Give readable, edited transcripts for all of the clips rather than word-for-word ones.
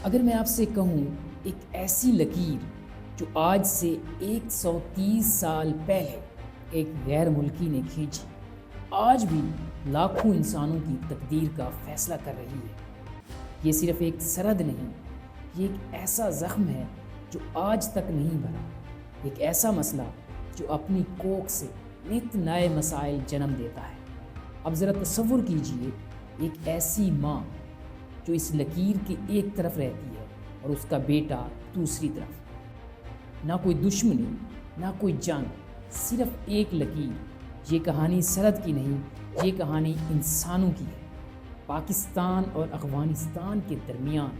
اگر میں آپ سے کہوں ایک ایسی لکیر جو آج سے 130 سال پہلے ایک غیر ملکی نے کھینچی، آج بھی لاکھوں انسانوں کی تقدیر کا فیصلہ کر رہی ہے۔ یہ صرف ایک سرحد نہیں، یہ ایک ایسا زخم ہے جو آج تک نہیں بھرا، ایک ایسا مسئلہ جو اپنی کوکھ سے نت نئے مسائل جنم دیتا ہے۔ اب ذرا تصور کیجئے ایک ایسی ماں جو اس لکیر کے ایک طرف رہتی ہے اور اس کا بیٹا دوسری طرف۔ نہ کوئی دشمنی، نہ کوئی جنگ، صرف ایک لکیر۔ یہ کہانی سرحد کی نہیں، یہ کہانی انسانوں کی ہے۔ پاکستان اور افغانستان کے درمیان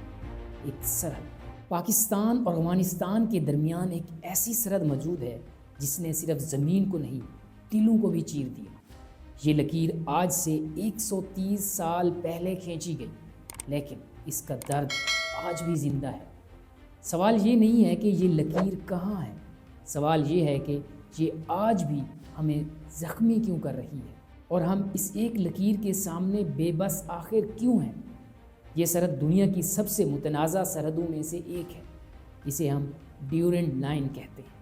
ایک سرحد۔ پاکستان اور افغانستان کے درمیان ایک ایسی سرحد موجود ہے جس نے صرف زمین کو نہیں، دلوں کو بھی چیر دیا۔ یہ لکیر آج سے 130 سال پہلے کھینچی گئی، لیکن اس کا درد آج بھی زندہ ہے۔ سوال یہ نہیں ہے کہ یہ لکیر کہاں ہے، سوال یہ ہے کہ یہ آج بھی ہمیں زخمی کیوں کر رہی ہے، اور ہم اس ایک لکیر کے سامنے بے بس آخر کیوں ہیں۔ یہ سرحد دنیا کی سب سے متنازع سرحدوں میں سے ایک ہے، اسے ہم ڈیورنٹ لائن کہتے ہیں،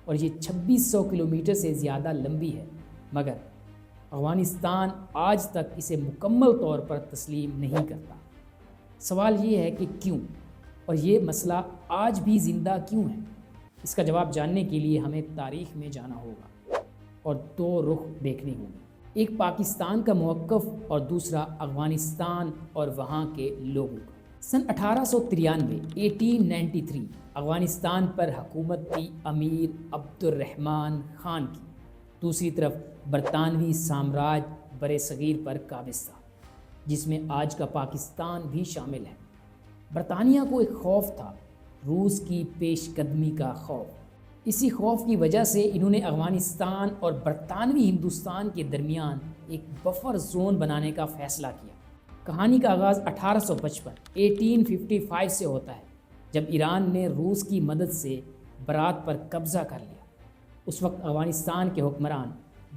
اور یہ 2600 کلومیٹر سے زیادہ لمبی ہے، مگر افغانستان آج تک اسے مکمل طور پر تسلیم نہیں کرتا۔ سوال یہ ہے کہ کیوں، اور یہ مسئلہ آج بھی زندہ کیوں ہے۔ اس کا جواب جاننے کے لیے ہمیں تاریخ میں جانا ہوگا اور دو رخ دیکھنے ہوں گے، ایک پاکستان کا موقف اور دوسرا افغانستان اور وہاں کے لوگوں کا۔ سن 1893 افغانستان پر حکومت تھی امیر عبد الرحمن خان کی، دوسری طرف برطانوی سامراج برصغیر پر قابض تھا، جس میں آج کا پاکستان بھی شامل ہے۔ برطانیہ کو ایک خوف تھا، روس کی پیش قدمی کا خوف۔ اسی خوف کی وجہ سے انہوں نے افغانستان اور برطانوی ہندوستان کے درمیان ایک بفر زون بنانے کا فیصلہ کیا۔ کہانی کا آغاز 1855 سے ہوتا ہے، جب ایران نے روس کی مدد سے برات پر قبضہ کر لیا۔ اس وقت افغانستان کے حکمران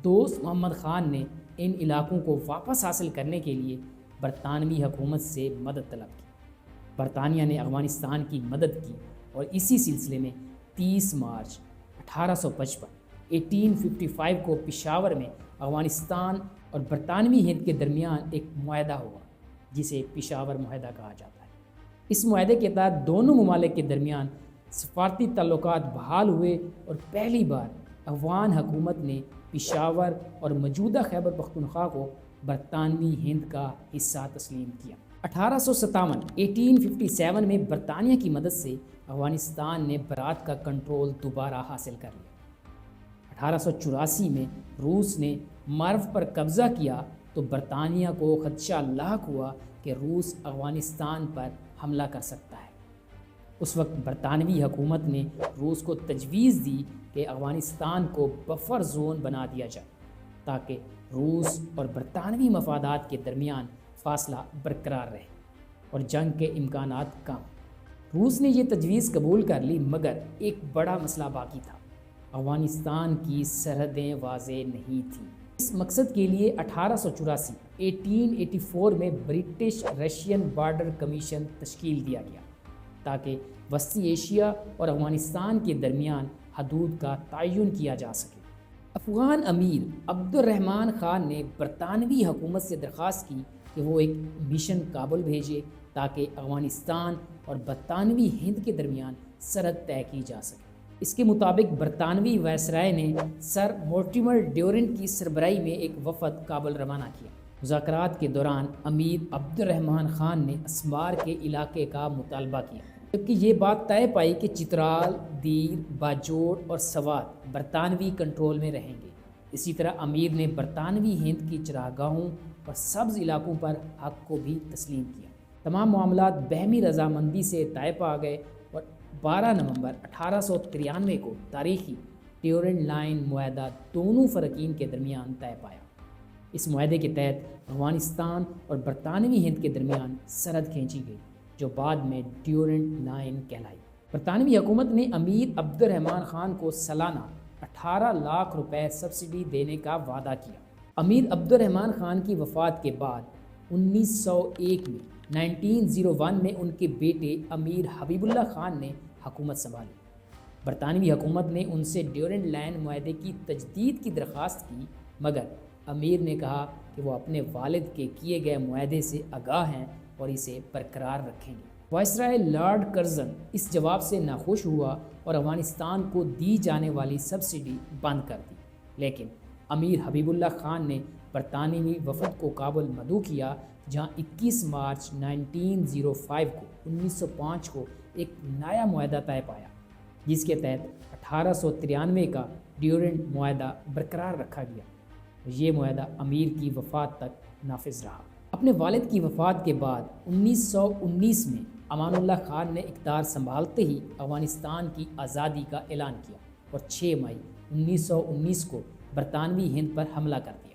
دوست محمد خان نے ان علاقوں کو واپس حاصل کرنے کے لیے برطانوی حکومت سے مدد طلب کی۔ برطانیہ نے افغانستان کی مدد کی، اور اسی سلسلے میں 30 مارچ 1855 کو پشاور میں افغانستان اور برطانوی ہند کے درمیان ایک معاہدہ ہوا، جسے پشاور معاہدہ کہا جاتا ہے۔ اس معاہدے کے تحت دونوں ممالک کے درمیان سفارتی تعلقات بحال ہوئے، اور پہلی بار افغان حکومت نے پشاور اور موجودہ خیبر پختونخوا کو برطانوی ہند کا حصہ تسلیم کیا۔ 1857 میں برطانیہ کی مدد سے افغانستان نے برات کا کنٹرول دوبارہ حاصل کر لیا۔ 1884 میں روس نے مرو پر قبضہ کیا تو برطانیہ کو خدشہ لاحق ہوا کہ روس افغانستان پر حملہ کر سکتا ہے۔ اس وقت برطانوی حکومت نے روس کو تجویز دی کہ افغانستان کو بفر زون بنا دیا جائے، تاکہ روس اور برطانوی مفادات کے درمیان فاصلہ برقرار رہے اور جنگ کے امکانات کم۔ روس نے یہ تجویز قبول کر لی، مگر ایک بڑا مسئلہ باقی تھا۔ افغانستان کی سرحدیں واضح نہیں تھیں۔ اس مقصد کے لیے 1884 میں برٹش رشین بارڈر کمیشن تشکیل دیا گیا، تاکہ وسطی ایشیا اور افغانستان کے درمیان حدود کا تعین کیا جا سکے۔ افغان امیر عبد الرحمن خان نے برطانوی حکومت سے درخواست کی کہ وہ ایک مشن کابل بھیجے تاکہ افغانستان اور برطانوی ہند کے درمیان سرحد طے کی جا سکے۔ اس کے مطابق برطانوی وائسرائے نے سر مورٹیمر ڈیورنٹ کی سربراہی میں ایک وفد کابل روانہ کیا۔ مذاکرات کے دوران امیر عبد الرحمن خان نے اسمار کے علاقے کا مطالبہ کیا، جبکہ یہ بات طے پائی کہ چترال، دیر، باجوڑ اور سوات برطانوی کنٹرول میں رہیں گے۔ اسی طرح امیر نے برطانوی ہند کی چراگاہوں اور سبز علاقوں پر حق کو بھی تسلیم کیا۔ تمام معاملات بہمی رضامندی سے طے پا گئے، اور 12 نومبر 1893 کو تاریخی ڈیورنٹ لائن معاہدہ دونوں فریقین کے درمیان طے پایا۔ اس معاہدے کے تحت افغانستان اور برطانوی ہند کے درمیان سرحد کھینچی گئی، جو بعد میں ڈیورنٹ لائن کہلائی۔ برطانوی حکومت نے امیر عبد الرحمن خان کو سالانہ 18 لاکھ روپے سبسڈی دینے کا وعدہ کیا۔ امیر عبد الرحمن خان کی وفات کے بعد 1901 میں 1901 میں ان کے بیٹے امیر حبیب اللہ خان نے حکومت سنبھالی۔ برطانوی حکومت نے ان سے ڈیورنڈ لائن معاہدے کی تجدید کی درخواست کی، مگر امیر نے کہا کہ وہ اپنے والد کے کیے گئے معاہدے سے آگاہ ہیں اور اسے برقرار رکھیں گے۔ وائسرائے لارڈ کرزن اس جواب سے ناخوش ہوا اور افغانستان کو دی جانے والی سبسڈی بند کر دی، لیکن امیر حبیب اللہ خان نے برطانوی وفد کو کابل مدعو کیا، جہاں 21 مارچ 1905 کو ایک نیا معاہدہ طے پایا، جس کے تحت 1893 کا ڈیورنڈ معاہدہ برقرار رکھا گیا۔ یہ معاہدہ امیر کی وفات تک نافذ رہا۔ اپنے والد کی وفات کے بعد 1919 میں امان اللہ خان نے اقتدار سنبھالتے ہی افغانستان کی آزادی کا اعلان کیا اور 6 مئی 1919 کو برطانوی ہند پر حملہ کر دیا۔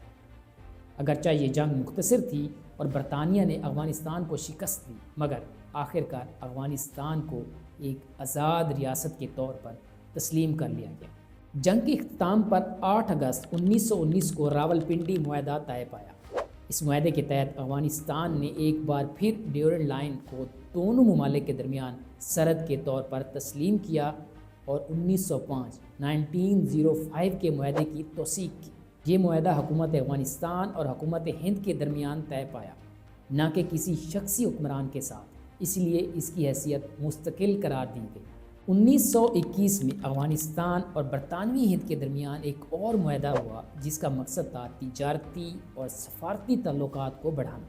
اگرچہ یہ جنگ مختصر تھی اور برطانیہ نے افغانستان کو شکست دی، مگر آخرکار افغانستان کو ایک آزاد ریاست کے طور پر تسلیم کر لیا گیا۔ جنگ کے اختتام پر 8 اگست 1919 کو راولپنڈی معاہدہ طے پایا۔ اس معاہدے کے تحت افغانستان نے ایک بار پھر ڈیورنڈ لائن کو دونوں ممالک کے درمیان سرحد کے طور پر تسلیم کیا اور 1905 کے معاہدے کی توثیق کی۔ یہ معاہدہ حکومت افغانستان اور حکومت ہند کے درمیان طے پایا، نہ کہ کسی شخصی حکمران کے ساتھ، اس لیے اس کی حیثیت مستقل قرار دی گئی۔ 1921 میں افغانستان اور برطانوی ہند کے درمیان ایک اور معاہدہ ہوا، جس کا مقصد تھا تجارتی اور سفارتی تعلقات کو بڑھانا۔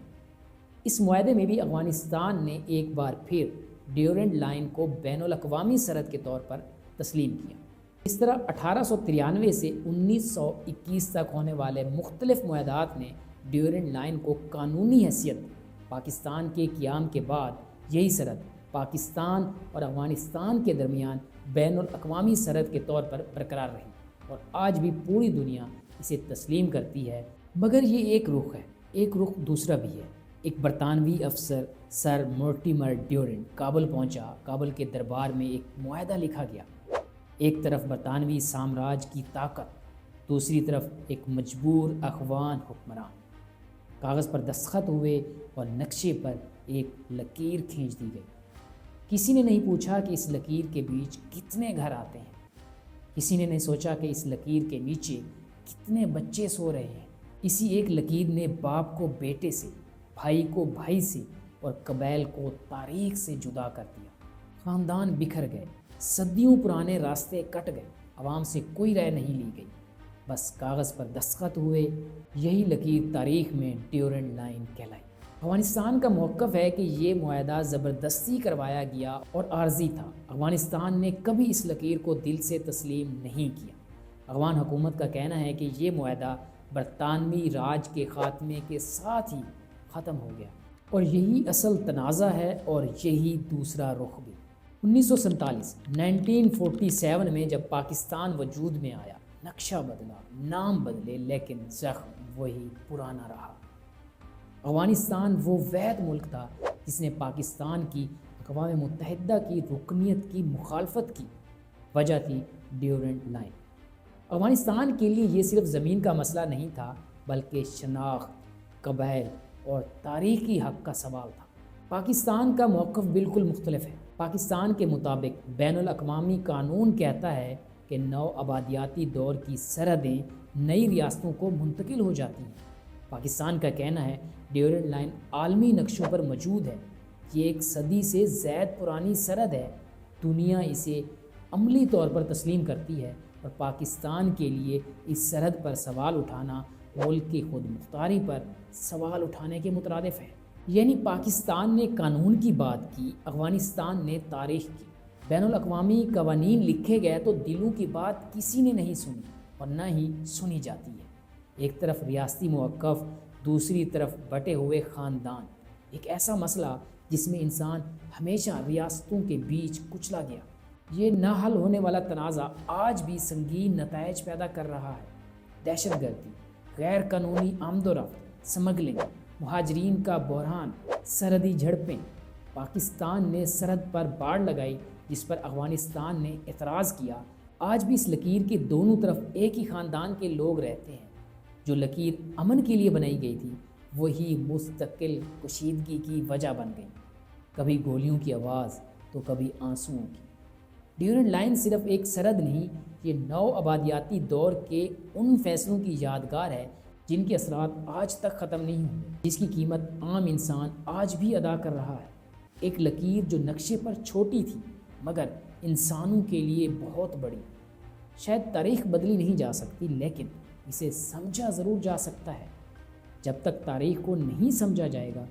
اس معاہدے میں بھی افغانستان نے ایک بار پھر ڈیورنڈ لائن کو بین الاقوامی سرحد کے طور پر تسلیم کیا۔ اس طرح 1893 سے 1921 تک ہونے والے مختلف معاہدات نے ڈیورنڈ لائن کو قانونی حیثیت دی۔ پاکستان کے قیام کے بعد یہی سرحد پاکستان اور افغانستان کے درمیان بین الاقوامی سرحد کے طور پر برقرار رہی اور آج بھی پوری دنیا اسے تسلیم کرتی ہے۔ مگر یہ ایک رخ ہے، ایک رخ دوسرا بھی ہے۔ ایک برطانوی افسر سر مورٹیمر ڈیورنڈ کابل پہنچا۔ کابل کے دربار میں ایک معاہدہ لکھا گیا۔ ایک طرف برطانوی سامراج کی طاقت، دوسری طرف ایک مجبور افغان حکمران۔ کاغذ پر دستخط ہوئے اور نقشے پر ایک لکیر کھینچ دی گئی۔ کسی نے نہیں پوچھا کہ اس لکیر کے بیچ کتنے گھر آتے ہیں، کسی نے نہیں سوچا کہ اس لکیر کے نیچے کتنے بچے سو رہے ہیں۔ اسی ایک لکیر نے باپ کو بیٹے سے، بھائی کو بھائی سے اور قبائل کو تاریخ سے جدا کر دیا۔ خاندان بکھر گئے، صدیوں پرانے راستے کٹ گئے، عوام سے کوئی رائے نہیں لی گئی، بس کاغذ پر دستخط ہوئے۔ یہی لکیر تاریخ میں ڈیورنڈ لائن کہلائی۔ افغانستان کا موقف ہے کہ یہ معاہدہ زبردستی کروایا گیا اور عارضی تھا۔ افغانستان نے کبھی اس لکیر کو دل سے تسلیم نہیں کیا۔ افغان حکومت کا کہنا ہے کہ یہ معاہدہ برطانوی راج کے خاتمے کے ساتھ ہی ختم ہو گیا، اور یہی اصل تنازع ہے اور یہی دوسرا رخ بھی۔ 1947 میں جب پاکستان وجود میں آیا، نقشہ بدلا، نام بدلے، لیکن زخم وہی پرانا رہا۔ افغانستان وہ واحد ملک تھا جس نے پاکستان کی اقوام متحدہ کی رکنیت کی مخالفت کی۔ وجہ تھی ڈیورنڈ لائن۔ افغانستان کے لیے یہ صرف زمین کا مسئلہ نہیں تھا، بلکہ شناخت، قبائل اور تاریخی حق کا سوال تھا۔ پاکستان کا موقف بالکل مختلف ہے۔ پاکستان کے مطابق بین الاقوامی قانون کہتا ہے کہ نو آبادیاتی دور کی سرحدیں نئی ریاستوں کو منتقل ہو جاتی ہیں۔ پاکستان کا کہنا ہے ڈیورنڈ لائن عالمی نقشوں پر موجود ہے، یہ ایک صدی سے زائد پرانی سرحد ہے، دنیا اسے عملی طور پر تسلیم کرتی ہے، اور پاکستان کے لیے اس سرحد پر سوال اٹھانا ملک کی خود مختاری پر سوال اٹھانے کے مترادف ہے۔ یعنی پاکستان نے قانون کی بات کی، افغانستان نے تاریخ کی۔ بین الاقوامی قوانین لکھے گئے تو دلوں کی بات کسی نے نہیں سنی اور نہ ہی سنی جاتی ہے۔ ایک طرف ریاستی موقف، دوسری طرف بٹے ہوئے خاندان، ایک ایسا مسئلہ جس میں انسان ہمیشہ ریاستوں کے بیچ کچلا گیا۔ یہ نہ حل ہونے والا تنازع آج بھی سنگین نتائج پیدا کر رہا ہے۔ دہشت گردی، غیر قانونی آمد و رفت، سمگلنگ، مہاجرین کا بحران، سرحدی جھڑپیں۔ پاکستان نے سرحد پر باڑ لگائی جس پر افغانستان نے اعتراض کیا۔ آج بھی اس لکیر کے دونوں طرف ایک ہی خاندان کے لوگ رہتے ہیں۔ جو لکیر امن کے لیے بنائی گئی تھی، وہی مستقل کشیدگی کی وجہ بن گئی، کبھی گولیوں کی آواز تو کبھی آنسوؤں کی۔ ڈیورنڈ لائن صرف ایک سرحد نہیں، یہ نو آبادیاتی دور کے ان فیصلوں کی یادگار ہے جن کے اثرات آج تک ختم نہیں ہوئے، جس کی قیمت عام انسان آج بھی ادا کر رہا ہے۔ ایک لکیر جو نقشے پر چھوٹی تھی مگر انسانوں کے لیے بہت بڑی۔ شاید تاریخ بدلی نہیں جا سکتی لیکن اسے سمجھا ضرور جا سکتا ہے۔ جب تک تاریخ کو نہیں سمجھا جائے گا،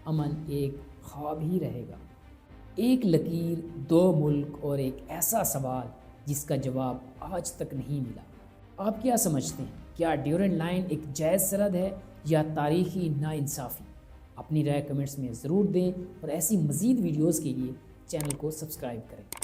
امن ایک خواب ہی رہے گا۔ ایک لکیر، دو ملک اور ایک ایسا سوال جس کا جواب آج تک نہیں ملا۔ آپ کیا سمجھتے ہیں؟ کیا ڈیورنڈ لائن ایک جائز سرحد ہے یا تاریخی ناانصافی؟ اپنی رائے کمنٹس میں ضرور دیں اور ایسی مزید ویڈیوز کے لیے چینل کو سبسکرائب کریں۔